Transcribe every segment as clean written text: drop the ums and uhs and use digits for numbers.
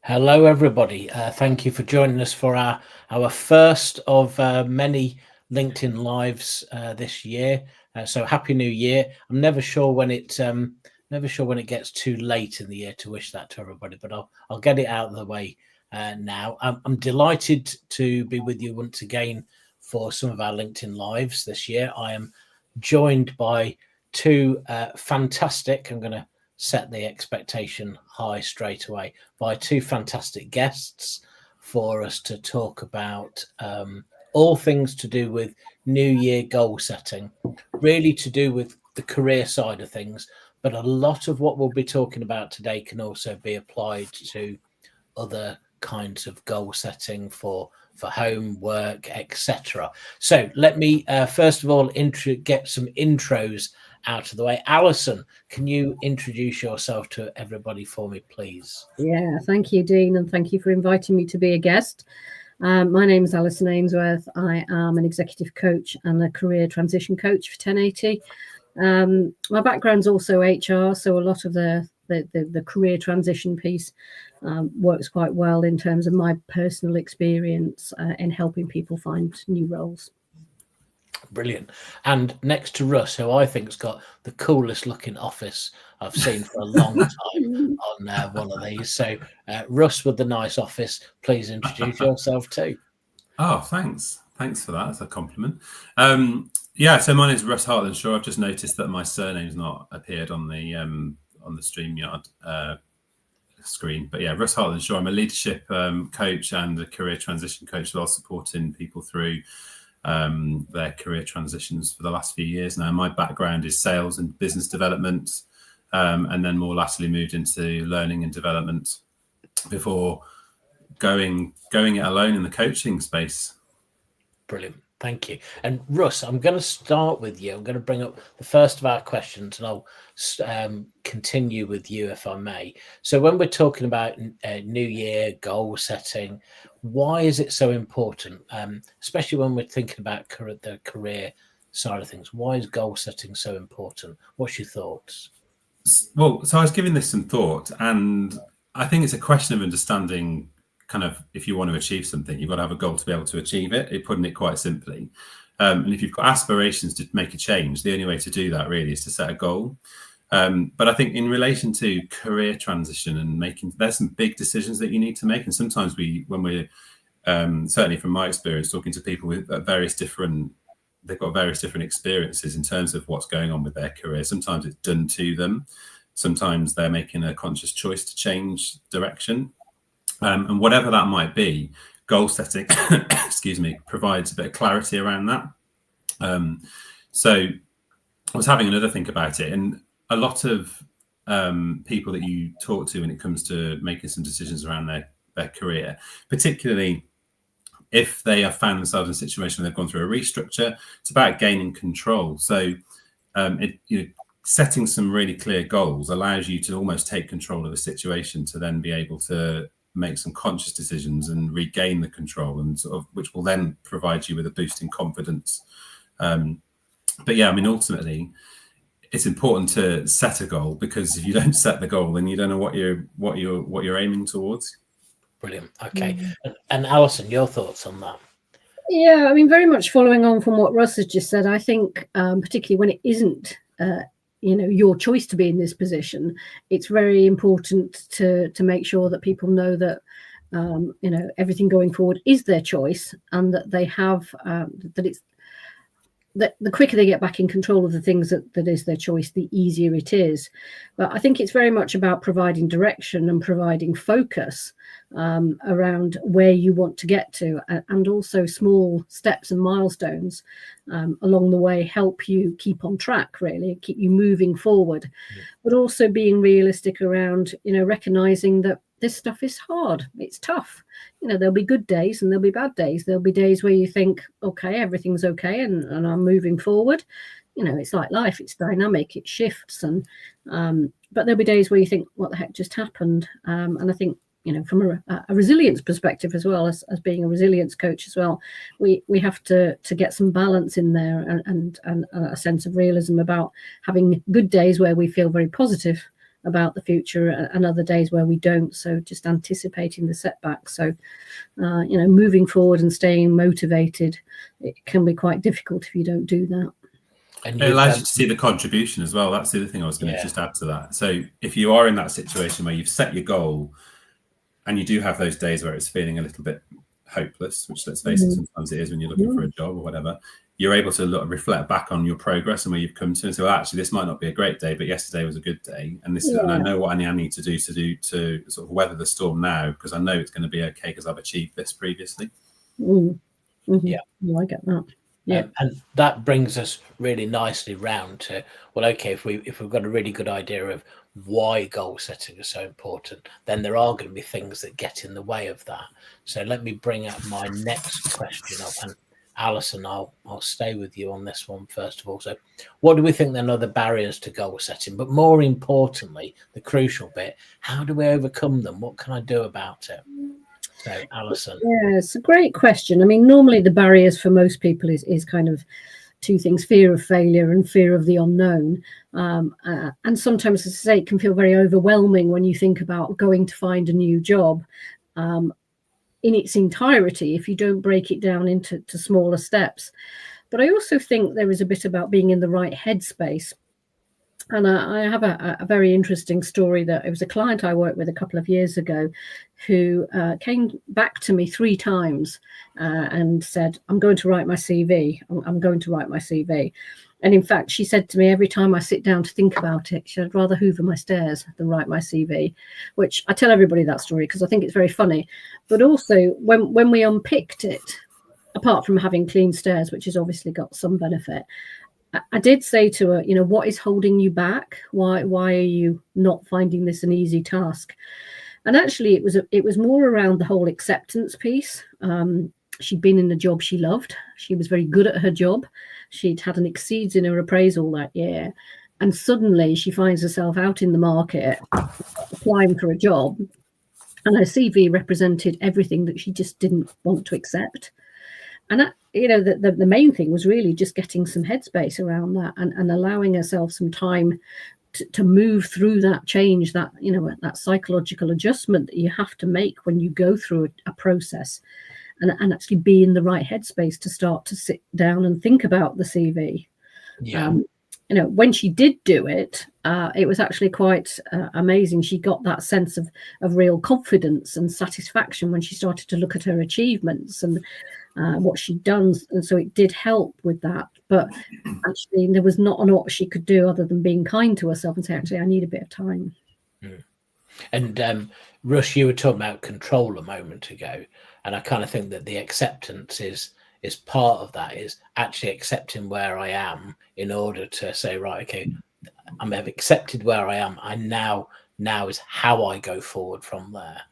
Hello, everybody. Thank you for joining us for our first of many LinkedIn Lives this year. So happy New Year! I'm never sure when it gets too late in the year to wish that to everybody, but I'll get it out of the way now. I'm delighted to be with you once again for some of our LinkedIn Lives this year. I am joined by two fantastic. I'm going to set the expectation high straight away by two fantastic guests for us to talk about all things to do with New Year goal setting, really to do with the career side of things. But a lot of what we'll be talking about today can also be applied to other kinds of goal setting for home, work, etc. So let me first of all get some intros out of the way. Alison, can you introduce yourself to everybody for me, please? Yeah, thank you, Dean, and thank you for inviting me to be a guest. My name is Alison Ainsworth. I am an executive coach and a career transition coach for 1080. My background's also HR, so a lot of the career transition piece works quite well in terms of my personal experience in helping people find new roles. Brilliant. And next to Russ, who I think's got the coolest looking office I've seen for a long time on one of these. So Russ with the nice office, please introduce yourself too. Oh, thanks. Thanks for that. That's a compliment. So my name is Russ Hartland-Shaw. I've just noticed that my surname's not appeared on the StreamYard screen. But yeah, Russ Hartland-Shaw. I'm a leadership coach and a career transition coach, while supporting people through their career transitions for the last few years now. My background is sales and business development, and then more latterly moved into learning and development before going it alone in the coaching space. Brilliant. Thank you. And Russ, I'm going to start with you. I'm going to bring up the first of our questions and I'll continue with you if I may. So when we're talking about New Year goal setting, why is it so important? Especially when we're thinking about the career side of things. Why is goal setting so important? What's your thoughts? Well, so I was giving this some thought, and I think it's a question of understanding kind of, if you want to achieve something, you've got to have a goal to be able to achieve it, putting it quite simply. And if you've got aspirations to make a change, the only way to do that really is to set a goal. But I think in relation to career transition and there's some big decisions that you need to make. And sometimes when we're, certainly from my experience, talking to people with they've got various different experiences in terms of what's going on with their career. Sometimes it's done to them. Sometimes they're making a conscious choice to change direction. And whatever that might be, goal setting, provides a bit of clarity around that. So I was having another think about it, and a lot of people that you talk to when it comes to making some decisions around their career, particularly if they have found themselves in a situation where they've gone through a restructure, it's about gaining control. So setting some really clear goals allows you to almost take control of the situation to then be able to make some conscious decisions and regain the control, and sort of which will then provide you with a boost in confidence. But yeah, I mean, ultimately, it's important to set a goal, because if you don't set the goal, then you don't know what you're aiming towards. Brilliant. Okay. And Alison, your thoughts on that? Yeah, I mean, very much following on from what Russ has just said, I think particularly when it isn't your choice to be in this position, it's very important to make sure that people know that everything going forward is their choice, and that they have that it's that the quicker they get back in control of the things that is their choice, the easier it is. But I think it's very much about providing direction and providing focus around where you want to get to, and also small steps and milestones along the way help you keep on track, really, keep you moving forward. But also being realistic around, recognizing that this stuff is hard. It's tough. There'll be good days and there'll be bad days. There'll be days where you think, okay, everything's okay, and I'm moving forward. It's like life. It's dynamic. It shifts. And but there'll be days where you think, what the heck just happened? And I think, from a resilience perspective as well, as being a resilience coach as well, we have to get some balance in there, and a sense of realism about having good days where we feel very positive, about the future, and other days where we don't. So just anticipating the setbacks. So, moving forward and staying motivated, it can be quite difficult if you don't do that. And it allows you to see the contribution as well. That's the other thing I was going to just add to that. So if you are in that situation where you've set your goal and you do have those days where it's feeling a little bit hopeless, which, let's face it, sometimes it is when you're looking for a job or whatever, you're able to reflect back on your progress and where you've come to, and say, well, actually, this might not be a great day, but yesterday was a good day, and this and I know what I need to do to sort of weather the storm now, because I know it's going to be okay because I've achieved this previously. Yeah, I get that. Yeah, and that brings us really nicely round to, well, okay, if we've got a really good idea of why goal setting is so important, then there are going to be things that get in the way of that. So let me bring up my next question up, and Alison, I'll stay with you on this one first of all. So what do we think then are the barriers to goal setting? But more importantly, the crucial bit, how do we overcome them? What can I do about it? So, Alison. Yeah, it's a great question. I mean, normally the barriers for most people is kind of two things: fear of failure and fear of the unknown. And sometimes, as I say, it can feel very overwhelming when you think about going to find a new job in its entirety, if you don't break it down into smaller steps. But I also think there is a bit about being in the right headspace. And I have a very interesting story. That it was a client I worked with a couple of years ago who came back to me 3 times and said, I'm going to write my CV. I'm going to write my CV. And in fact, she said to me, every time I sit down to think about it, I'd rather hoover my stairs than write my CV, which I tell everybody that story because I think it's very funny. But also when we unpicked it, apart from having clean stairs, which has obviously got some benefit, I did say to her, what is holding you back? Why are you not finding this an easy task? And actually, it was more around the whole acceptance piece. She'd been in a job she loved. She was very good at her job. She'd had an exceeds in her appraisal that year. And suddenly she finds herself out in the market applying for a job. And her CV represented everything that she just didn't want to accept. And that, the main thing was really just getting some headspace around that and allowing herself some time to move through that change, that that psychological adjustment that you have to make when you go through a process, and actually be in the right headspace to start to sit down and think about the CV. When she did do it, it was actually quite amazing. She got that sense of real confidence and satisfaction when she started to look at her achievements and what she'd done. And so it did help with that. But actually, there was not a lot she could do other than being kind to herself and say, actually, I need a bit of time. And Russ, you were talking about control a moment ago. And I kind of think that the acceptance is part of that, is actually accepting where I am in order to say, right, okay, I've accepted where I am. I now is how I go forward from there.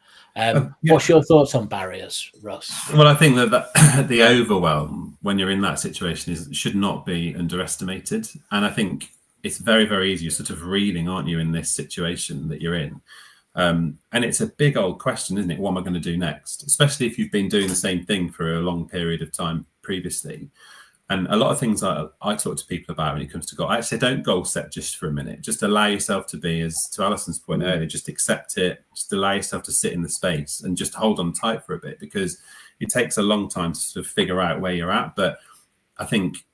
What's your thoughts on barriers, Russ? Well, I think that the overwhelm when you're in that situation should not be underestimated. And I think it's very, very easy. You're sort of reeling, aren't you, in this situation that you're in? And it's a big old question, isn't it? What am I going to do next? Especially if you've been doing the same thing for a long period of time previously. And a lot of things I talk to people about when it comes to goal, I say don't goal set just for a minute. Just allow yourself to be, as to Alison's point earlier, just accept it. Just allow yourself to sit in the space and just hold on tight for a bit, because it takes a long time to sort of figure out where you're at. But I think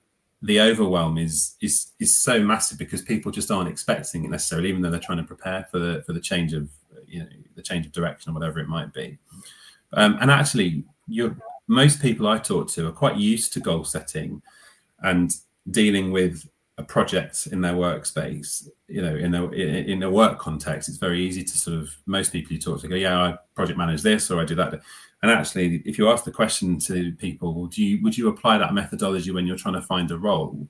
the overwhelm is so massive because people just aren't expecting it necessarily, even though they're trying to prepare for the change of the change of direction or whatever it might be. And actually, most people I talk to are quite used to goal setting and dealing with a project in their workspace. In a work context, it's very easy to sort of, most people you talk to go, yeah, I project manage this or I do that. And actually, if you ask the question to people, would you apply that methodology when you're trying to find a role?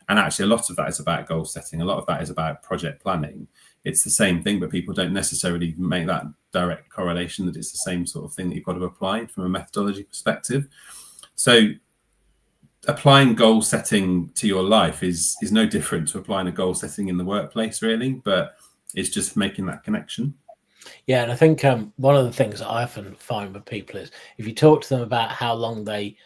And actually, a lot of that is about goal setting. A lot of that is about project planning. It's the same thing, but people don't necessarily make that direct correlation that it's the same sort of thing that you've got to apply from a methodology perspective. So applying goal setting to your life is no different to applying a goal setting in the workplace, really, but it's just making that connection. Yeah, and I think one of the things that I often find with people is if you talk to them about how long they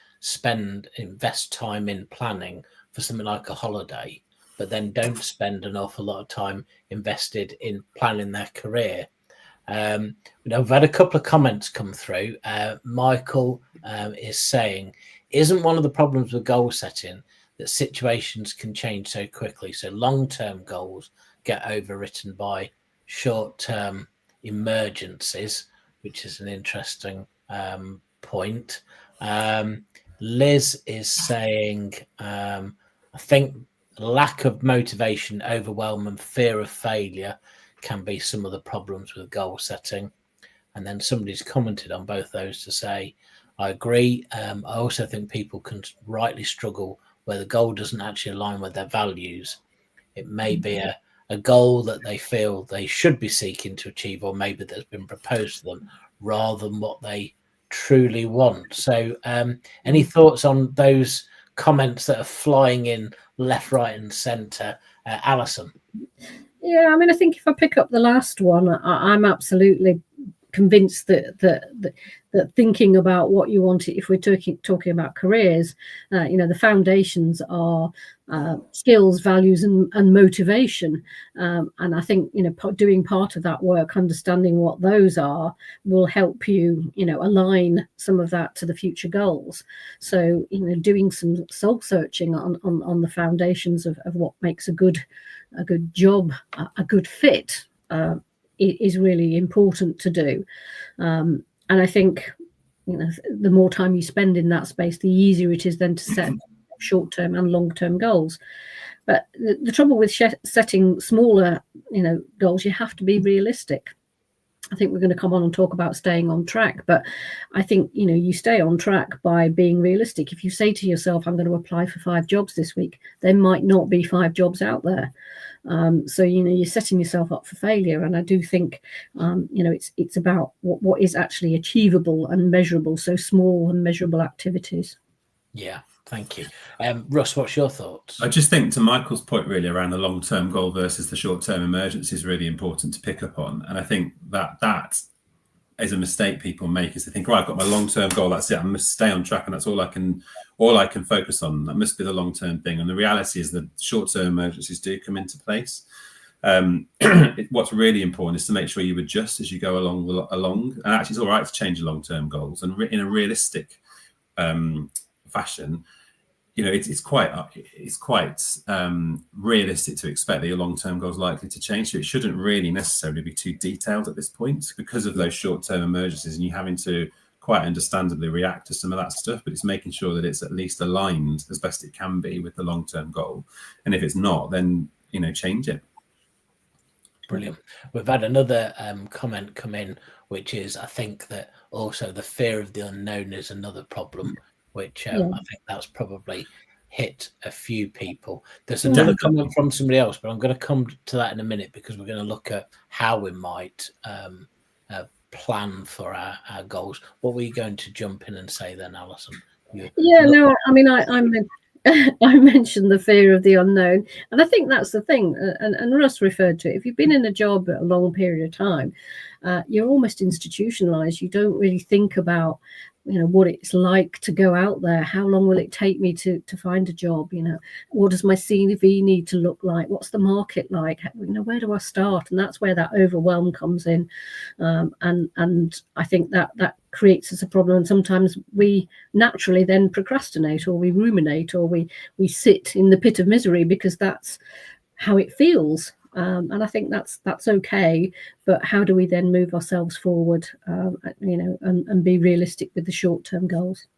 invest time in planning for something like a holiday, but then don't spend an awful lot of time invested in planning their career. I've had a couple of comments come through. Michael is saying, isn't one of the problems with goal setting that situations can change so quickly? So long-term goals get overwritten by short-term emergencies, which is an interesting point. Liz is saying, I think lack of motivation, overwhelm, and fear of failure can be some of the problems with goal setting. And then somebody's commented on both those to say, I agree. I also think people can rightly struggle where the goal doesn't actually align with their values. It may be a goal that they feel they should be seeking to achieve, or maybe that's been proposed to them, rather than what they truly want. So any thoughts on those comments that are flying in left, right and centre? Alison? Yeah, I mean, I think if I pick up the last one, I'm absolutely convinced that thinking about what you want, if we're talking about careers, the foundations are skills, values, and motivation. And I think doing part of that work, understanding what those are, will help you align some of that to the future goals. So doing some soul searching on the foundations of what makes a good job, a good fit, is really important to do. And I think the more time you spend in that space, the easier it is then to set short-term and long-term goals. But the trouble with setting smaller goals, you have to be realistic. I think we're going to come on and talk about staying on track, but I think you stay on track by being realistic. If you say to yourself, I'm going to apply for 5 jobs this week, there might not be 5 jobs out there. So you're setting yourself up for failure. And I do think it's about what is actually achievable and measurable. So small and measurable activities. Yeah, thank you. Russ, what's your thoughts? I just think, to Michael's point really around the long-term goal versus the short-term emergency, is really important to pick up on. And I think that is a mistake people make, is they think, right, I've got my long-term goal, that's it, I must stay on track and that's all I can focus on. That must be the long-term thing. And the reality is that short-term emergencies do come into place. What's really important is to make sure you adjust as you go along. And actually, it's all right to change your long-term goals, and in a realistic fashion. It's quite realistic to expect that your long-term goal is likely to change. So it shouldn't really necessarily be too detailed at this point because of those short-term emergencies, and you having to quite understandably react to some of that stuff. But it's making sure that it's at least aligned as best it can be with the long-term goal. And if it's not, then change it. Brilliant. We've had another comment come in, which is, I think that also the fear of the unknown is another problem, which I think that's probably hit a few people. There's another comment from somebody else, but I'm going to come to that in a minute, because we're going to look at how we might plan for our goals. What were you going to jump in and say then, Alison? I mentioned the fear of the unknown, and I think that's the thing, and Russ referred to it. If you've been in a job a long period of time, you're almost institutionalized. You don't really think about what it's like to go out there. How long will it take me to find a job? What does my CV need to look like? What's the market like? Where do I start? And that's where that overwhelm comes in. And I think that creates us a problem. And sometimes we naturally then procrastinate, or we ruminate, or we sit in the pit of misery because that's how it feels. And I think that's okay, but how do we then move ourselves forward, and be realistic with the short-term goals?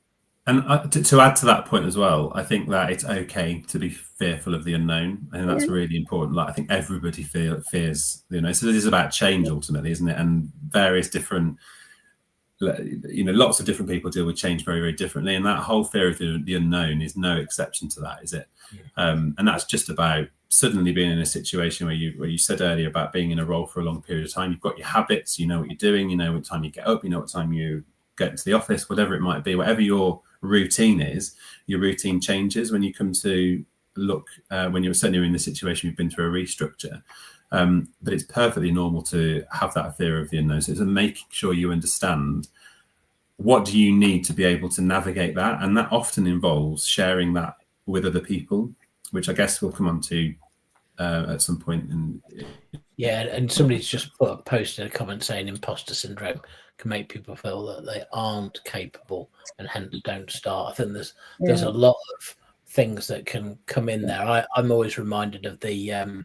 And to add to that point as well, I think that it's okay to be fearful of the unknown. I think that's really important. Like, I think everybody fears the unknown. So it is about change ultimately, isn't it? And various different, lots of different people deal with change very, very differently. And that whole fear of the unknown is no exception to that, is it? Yeah. And that's just about suddenly being in a situation where you said earlier about being in a role for a long period of time. You've got your habits, you know what you're doing, you know what time you get up, you know what time you get into the office, whatever it might be, whatever your routine is, your routine changes when you come to look, when you're certainly in the situation you've been through a restructure. But it's perfectly normal to have that fear of the unknown. So it's making sure you understand what do you need to be able to navigate that. And that often involves sharing that with other people, which I guess we'll come on to at some point. And yeah, and somebody's just posted a comment saying imposter syndrome can make people feel that they aren't capable and hence don't start. I think there's a lot of things that can come in there. I'm always reminded of the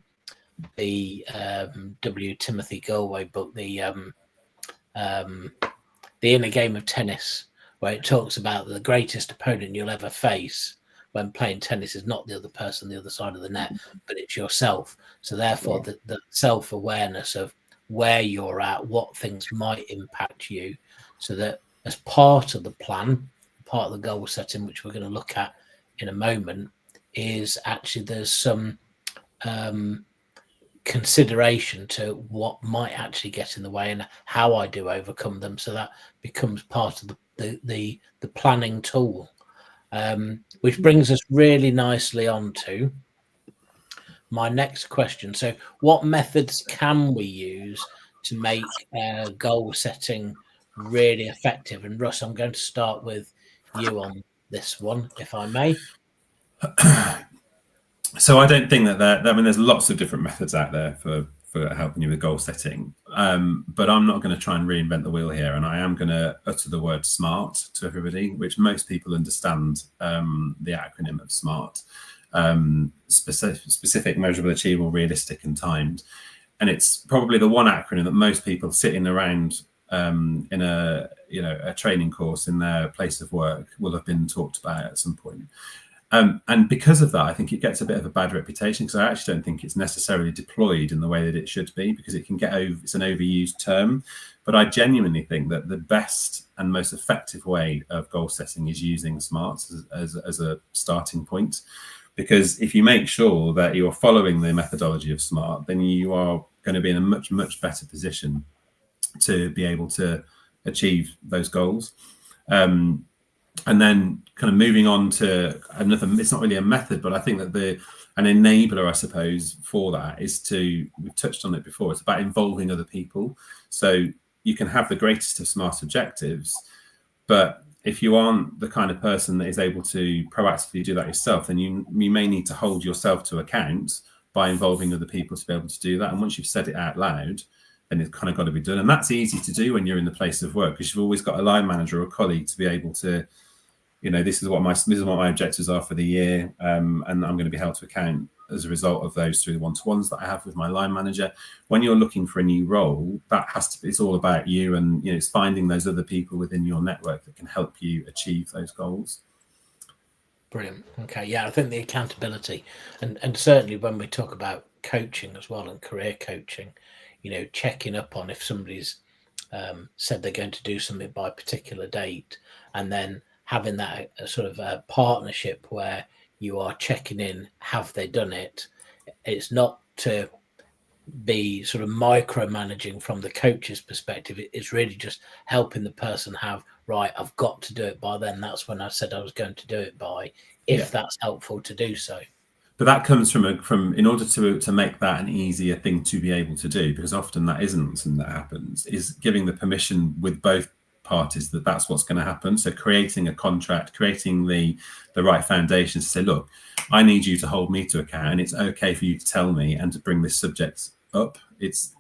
W. Timothy Galway book, the Inner Game of Tennis, where it talks about the greatest opponent you'll ever face when playing tennis is not the other person on the other side of the net, but it's yourself. So therefore, the self-awareness of where you're at, what things might impact you, so that as part of the plan, part of the goal setting, which we're going to look at in a moment, is actually there's some consideration to what might actually get in the way and how I do overcome them. So that becomes part of the planning tool. Which brings us really nicely on to my next question. So what methods can we use to make goal setting really effective? And Russ, I'm going to start with you on this one, if I may. So I don't think that I mean, there's lots of different methods out there for helping you with goal setting, but I'm not going to try and reinvent the wheel here, and I am going to utter the word SMART to everybody, which most people understand, the acronym of SMART, specific, measurable, achievable, realistic, and timed. And it's probably the one acronym that most people sitting around in a training course in their place of work will have been talked about at some point. And because of that, I think it gets a bit of a bad reputation, because I actually don't think it's necessarily deployed in the way that it should be, because it can get it's an overused term. But I genuinely think that the best and most effective way of goal setting is using SMART as a starting point. Because if you make sure that you're following the methodology of SMART, then you are going to be in a much, much better position to be able to achieve those goals. And then kind of moving on to another, it's not really a method, but I think that an enabler, I suppose, for that is we've touched on it before, it's about involving other people. So you can have the greatest of SMART objectives, but if you aren't the kind of person that is able to proactively do that yourself, then you may need to hold yourself to account by involving other people to be able to do that. And once you've said it out loud, then it's kind of got to be done. And that's easy to do when you're in the place of work, because you've always got a line manager or a colleague to be able to, this is what my objectives are for the year, and I'm going to be held to account as a result of those through the one-to-ones that I have with my line manager. When you're looking for a new role, it's all about you, and it's finding those other people within your network that can help you achieve those goals. Brilliant. Okay, yeah, I think the accountability, and certainly when we talk about coaching as well and career coaching, checking up on if somebody's said they're going to do something by a particular date, and then having that sort of a partnership where you are checking in, have they done it? It's not to be sort of micromanaging from the coach's perspective. It's really just helping the person right, I've got to do it by then. That's when I said I was going to do it by, if that's helpful to do so. But that comes from in order to make that an easier thing to be able to do, because often that isn't something that happens, is giving the permission with both parties that that's what's going to happen. So creating a contract, creating the right foundations to say, look, I need you to hold me to account, and it's okay for you to tell me and to bring this subject up.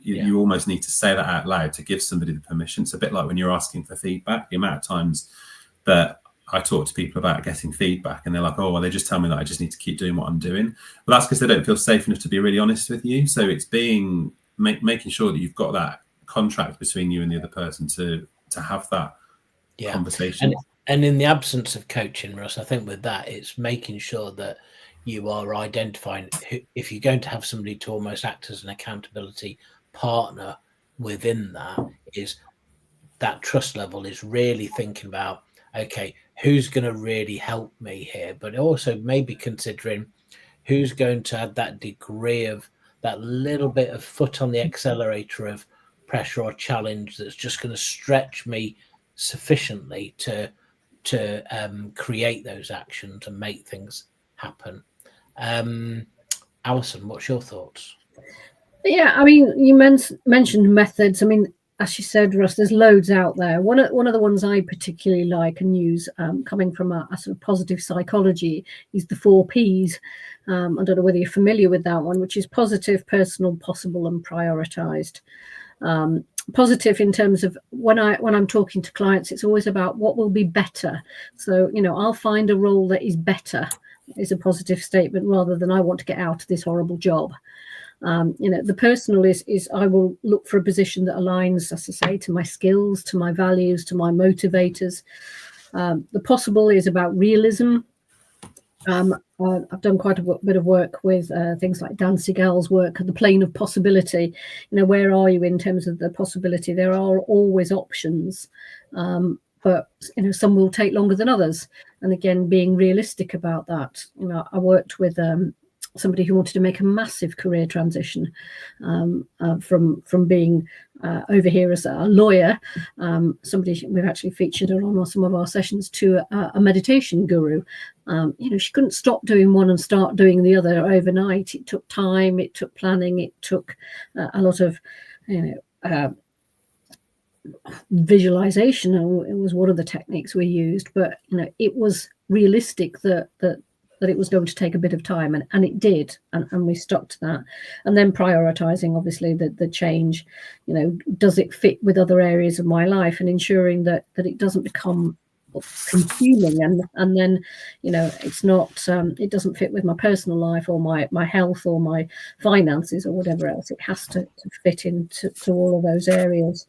You almost need to say that out loud to give somebody the permission. It's a bit like when you're asking for feedback. The amount of times that I talk to people about getting feedback and they're like, oh, well, they just tell me that I just need to keep doing what I'm doing. Well, that's because they don't feel safe enough to be really honest with you. So it's making sure that you've got that contract between you and the other person to have that conversation. And in the absence of coaching, Russ, I think with that, it's making sure that you are identifying if you're going to have somebody to almost act as an accountability partner within that, is that trust level is really thinking about, okay, who's going to really help me here, but also maybe considering who's going to have that degree of that little bit of foot on the accelerator of pressure or challenge that's just going to stretch me sufficiently to create those actions and make things happen. Alison, what's your thoughts? Yeah, I mean, you mentioned methods. I mean, as you said, Russ, there's loads out there. One of the ones I particularly like and use, coming from a sort of positive psychology, is the 4 Ps. I don't know whether you're familiar with that one, which is positive, personal, possible, and prioritized. Positive in terms of when I'm talking to clients, it's always about what will be better. So, I'll find a role that is better, is a positive statement, rather than I want to get out of this horrible job. The personal is I will look for a position that aligns, as I say, to my skills, to my values, to my motivators. The possible is about realism. I've done quite a bit of work with things like Dan Siegel's work, the plane of possibility. Where are you in terms of the possibility? There are always options, but some will take longer than others. And again, being realistic about that. I worked with somebody who wanted to make a massive career transition from being over here as a lawyer, somebody we've actually featured on some of our sessions, to a meditation guru. She couldn't stop doing one and start doing the other overnight. It took time, it took planning, it took a lot of visualization. It was one of the techniques we used, but it was realistic that it was going to take a bit of time, and it did, and we stuck to that. And then prioritizing, obviously, the change, does it fit with other areas of my life, and ensuring that it doesn't become consuming, and then it's not, it doesn't fit with my personal life or my health or my finances or whatever else. It has to fit into all of those areas.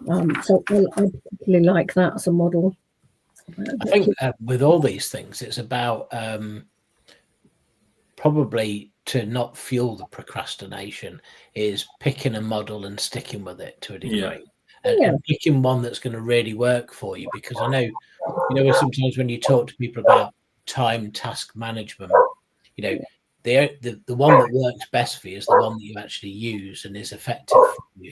So I particularly like that as a model. I think with all these things, it's about probably, to not fuel the procrastination, is picking a model and sticking with it to a degree, and picking one that's going to really work for you. Because I know, sometimes when you talk to people about time task management, the one that works best for you is the one that you actually use and is effective for you.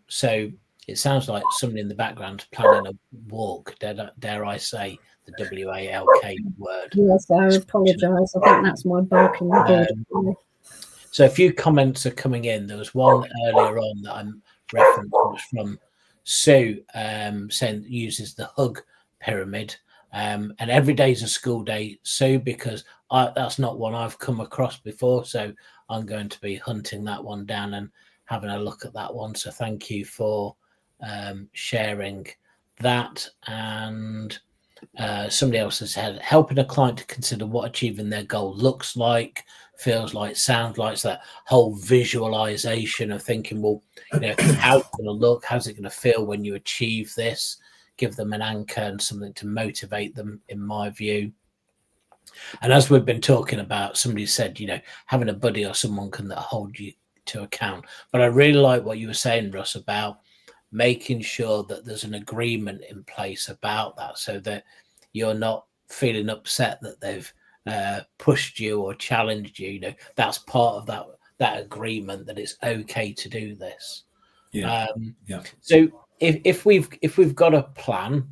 So it sounds like somebody in the background planning a walk. Dare I say the WALK word? Yes, I apologise. I think that's my barking board. So a few comments are coming in. There was one earlier on that I'm referencing from Sue, saying uses the hug pyramid. And every day's a school day, Sue, because that's not one I've come across before. So I'm going to be hunting that one down and having a look at that one. So thank you for sharing that. And somebody else has said, helping a client to consider what achieving their goal looks like, feels like, sounds like. So that whole visualization of thinking, well, how's it going to look, how's it going to feel when you achieve this? Give them an anchor and something to motivate them, in my view. And as we've been talking about, somebody said, having a buddy or someone can hold you to account. But I really like what you were saying, Russ, about making sure that there's an agreement in place about that, so that you're not feeling upset that they've pushed you or challenged you. That's part of that agreement, that it's okay to do this. So if we've got a plan,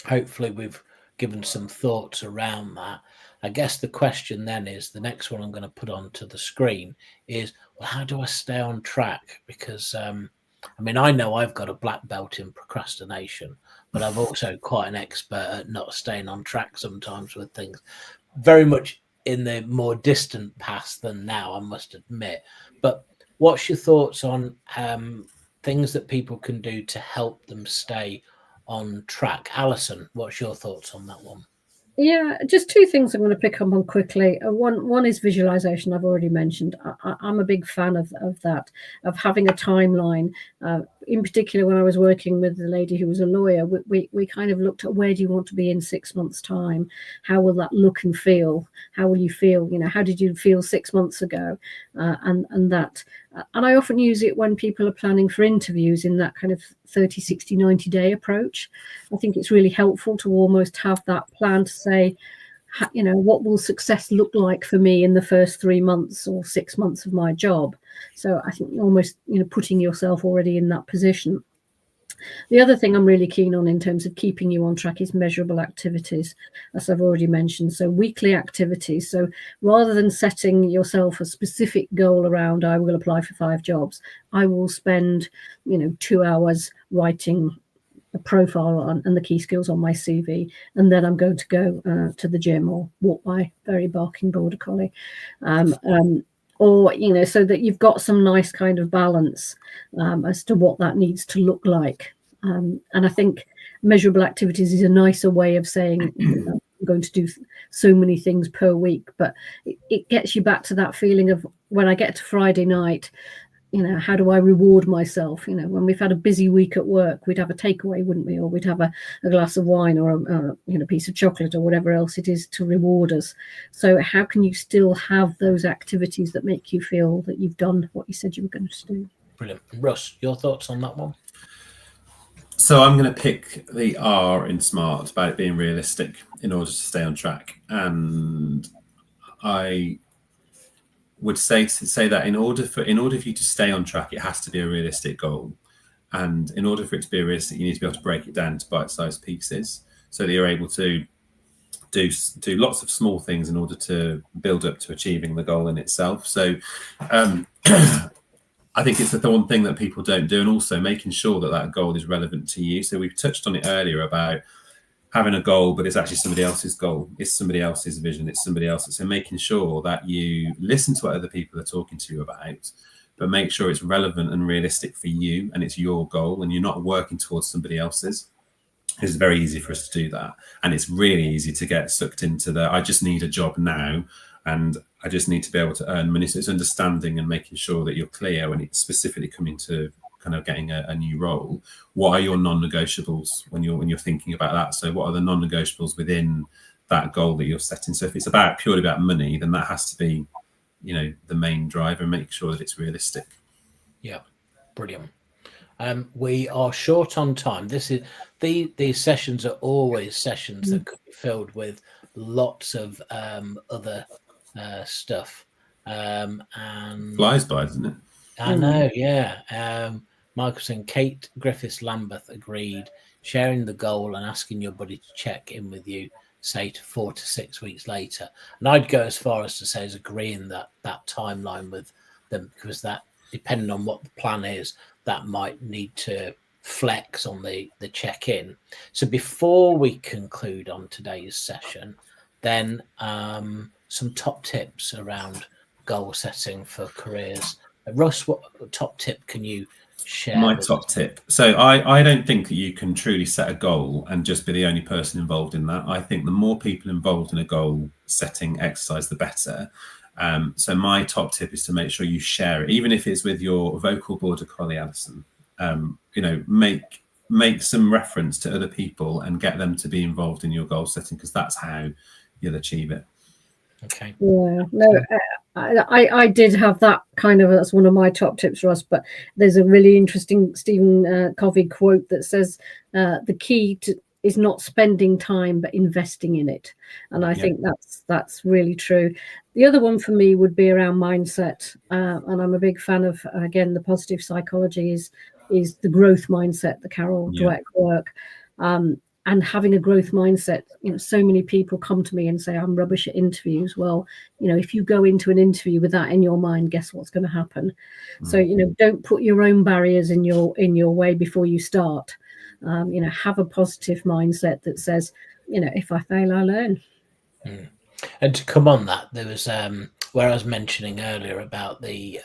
hopefully we've given some thoughts around that. I guess the question then is, the next one I'm going to put onto the screen is, well, how do I stay on track? Because I know I've got a black belt in procrastination, but I'm also quite an expert at not staying on track sometimes with things. Very much in the more distant past than now, I must admit. But what's your thoughts on things that people can do to help them stay on track? Alison, what's your thoughts on that one? Yeah, just two things I'm going to pick up on quickly. One is visualization. I've already mentioned. I'm a big fan of that, of having a timeline. In particular, when I was working with the lady who was a lawyer, we kind of looked at, where do you want to be in 6 months' time? How will that look and feel? How will you feel? How did you feel 6 months ago? And that. And I often use it when people are planning for interviews in that kind of 30, 60, 90-day approach. I think it's really helpful to almost have that plan to say, what will success look like for me in the first 3 months or 6 months of my job? So I think almost, putting yourself already in that position. The other thing I'm really keen on in terms of keeping you on track is measurable activities, as I've already mentioned. So weekly activities. So rather than setting yourself a specific goal around, I will apply for 5 jobs, I will spend, 2 hours writing a profile on and the key skills on my CV, and then I'm going to go to the gym or walk my very barking border collie. Or so that you've got some nice kind of balance as to what that needs to look like. And I think measurable activities is a nicer way of saying I'm going to do so many things per week, but it gets you back to that feeling of when I get to Friday night, how do I reward myself? When we've had a busy week at work, we'd have a takeaway, wouldn't we? Or we'd have a glass of wine or a piece of chocolate or whatever else it is to reward us. So how can you still have those activities that make you feel that you've done what you said you were going to do? Brilliant. Russ, your thoughts on that one? So I'm going to pick the R in SMART, about it being realistic in order to stay on track. And I would say that in order for you to stay on track, it has to be a realistic goal. And in order for it to be realistic, you need to be able to break it down into bite-sized pieces so that you're able to do lots of small things in order to build up to achieving the goal in itself. So I think it's the one thing that people don't do, and also making sure that that goal is relevant to you. So we've touched on it earlier about having a goal, but it's actually somebody else's goal. It's somebody else's vision. It's somebody else's. So making sure that you listen to what other people are talking to you about, but make sure it's relevant and realistic for you, and it's your goal, and you're not working towards somebody else's. It's very easy for us to do that. And it's really easy to get sucked into I just need a job now, and I just need to be able to earn money. So it's understanding and making sure that you're clear when it's specifically coming to kind of getting a new role. What are your non-negotiables when you're thinking about that? So what are the non-negotiables within that goal that you're setting? So if it's purely about money, then that has to be, the main driver, and make sure that it's realistic. Yeah, brilliant. We are short on time. These sessions are always sessions that could be filled with lots of other stuff. And Flies by, doesn't it? I know, yeah. Michael saying Kate Griffiths Lambeth agreed, sharing the goal and asking your buddy to check in with you, say 4 to 6 weeks later. And I'd go as far as to say is agreeing that timeline with them, because that, depending on what the plan is, that might need to flex on the check-in. So before we conclude on today's session, then some top tips around goal setting for careers. Russ, what top tip can you share? My top tip. So I don't think that you can truly set a goal and just be the only person involved in that. I think the more people involved in a goal setting exercise, the better. So my top tip is to make sure you share it, even if it's with your vocal border collie, Alison. Make some reference to other people and get them to be involved in your goal setting, because that's how you'll achieve it. Okay. Yeah, no, I did have that kind of, that's one of my top tips, Russ, but there's a really interesting Stephen Covey quote that says the key is not spending time but investing in it, and I think that's really true. The other one for me would be around mindset, and I'm a big fan of, again, the positive psychology is the growth mindset, the Carol Dweck work. And having a growth mindset, so many people come to me and say, I'm rubbish at interviews. Well, if you go into an interview with that in your mind, guess what's going to happen? So, don't put your own barriers in your way before you start. Have a positive mindset that says, if I fail, I learn. And to come on that, there was where I was mentioning earlier about the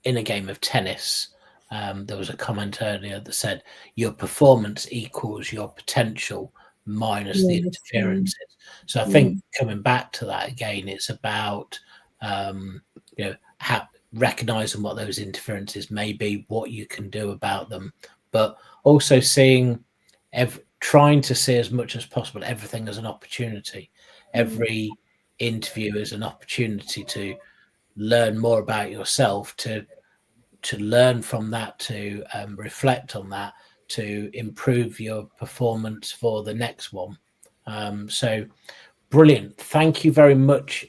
in a game of tennis. There was a comment earlier that said your performance equals your potential minus the interferences. So I think coming back to that again, it's about recognizing what those interferences may be, what you can do about them, but also trying to see as much as possible everything as an opportunity. Every interview is an opportunity to learn more about yourself, to learn from that, to reflect on that, to improve your performance for the next one. So brilliant. Thank you very much.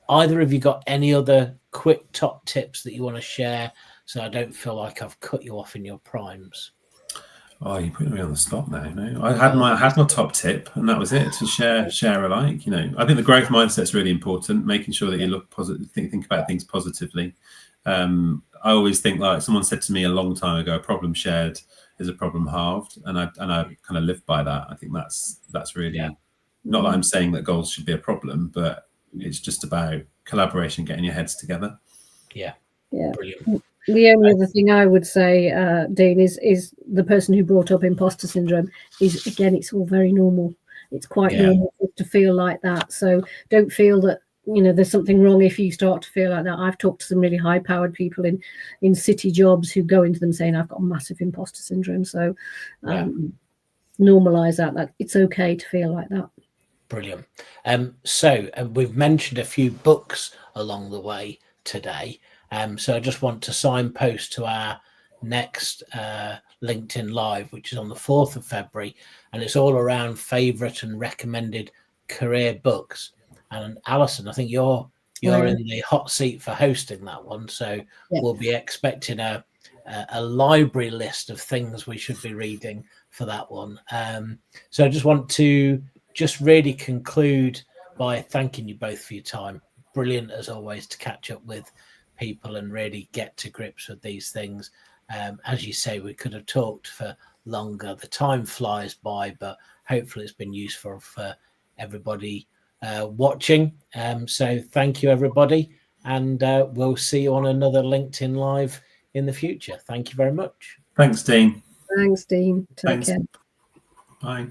Either of you got any other quick top tips that you want to share? so I don't feel like I've cut you off in your primes. Oh, you're putting me on the spot now. No, I had my top tip, and that was it. To share alike. You know, I think the growth mindset is really important. Making sure that you look positive, think about things positively. I always think, like someone said to me a long time ago, a problem shared is a problem halved, and I kind of live by that. I think that's really not that I'm saying that goals should be a problem, but it's just about collaboration, getting your heads together. Yeah. Brilliant. The only other thing I would say, Dean, is the person who brought up imposter syndrome is, again, it's all very normal. It's quite normal to feel like that. So don't feel that, you know, there's something wrong if you start to feel like that. I've talked to some really high-powered people in city jobs who go into them saying, I've got massive imposter syndrome. So normalize that it's okay to feel like that. Brilliant. So we've mentioned a few books along the way today. So I just want to signpost to our next LinkedIn Live, which is on the 4th of February, and it's all around favourite and recommended career books. And Alison, I think you're in the hot seat for hosting that one, so we'll be expecting a library list of things we should be reading for that one. So I just want to really conclude by thanking you both for your time. Brilliant as always to catch up with people and really get to grips with these things. As you say, we could have talked for longer. The time flies by, but hopefully it's been useful for everybody watching. So thank you, everybody, and we'll see you on another LinkedIn Live in the future. Thank you very much. Thanks, Dean. Thanks, Dean. Take care. Bye.